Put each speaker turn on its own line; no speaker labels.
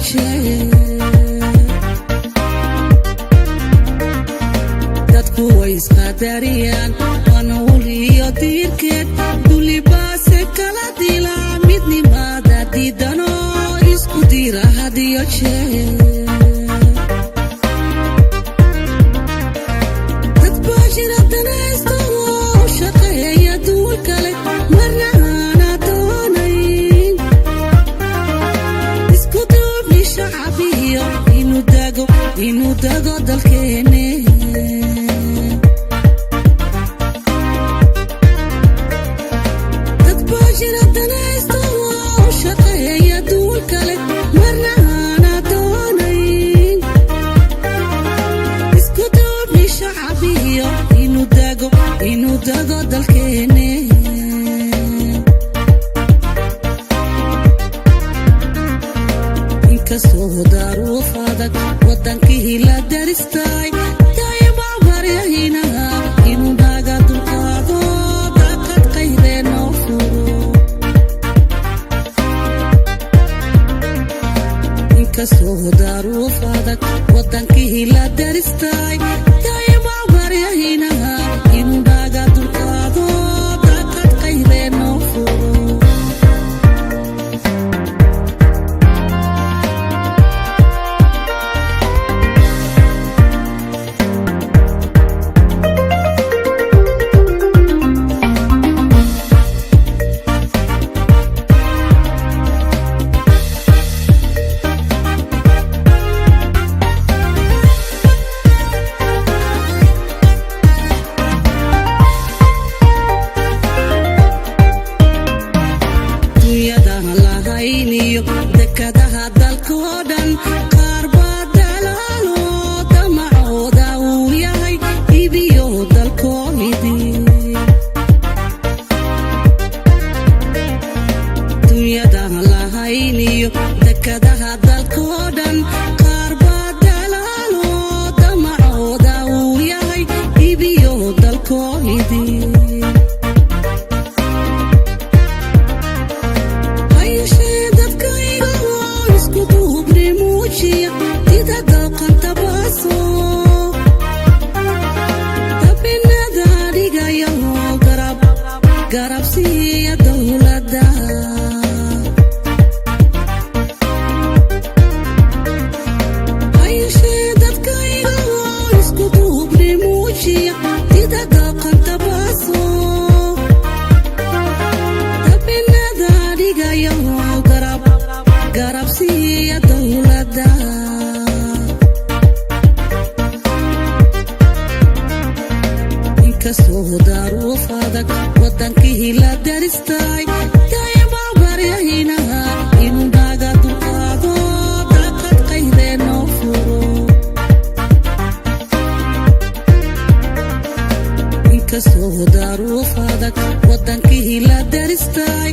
jeer dadku way isqadariyaan waana weliyo diirkeed dulibaase kala dilaa midnimada diidano isku dira hadiyo jeer inuu dago dalkeene dad baa jira danaysto oo u shaqeeya duul kale marna aana doonayn isku duubni shacabiyo inuu dago dalkeene inkastoo daruuf adag wadankii la daristay dayma baryahinaha inuu naga dulqaado daaqad qaydee noo furo inkastoo daruuf adag wadankii la daristay dayma baryahinaha inuu naga dulqaado daaqad qaydee noo furo dekadaha dalkoo dhan qaar baa dalaalo damacooda uu yahay ibiyo dalkoomidii dunyadaha lahayniyo dekadaha dalkoo dhan qaar baa dalaalo damacooda uu yahay ibiyo dalkoomidii garabsiya dowladda hayshee dadkayga oo isku duubni muujiya dida daqanta baaso dabinada dhigaya oo garabsiya dowladda inkastoo daruuf adag wadankii la daristay dayma baryahinaha inuu naga dulqaado daaqad qaydee noo furo inkastoo daruuf adag wadankii la daristay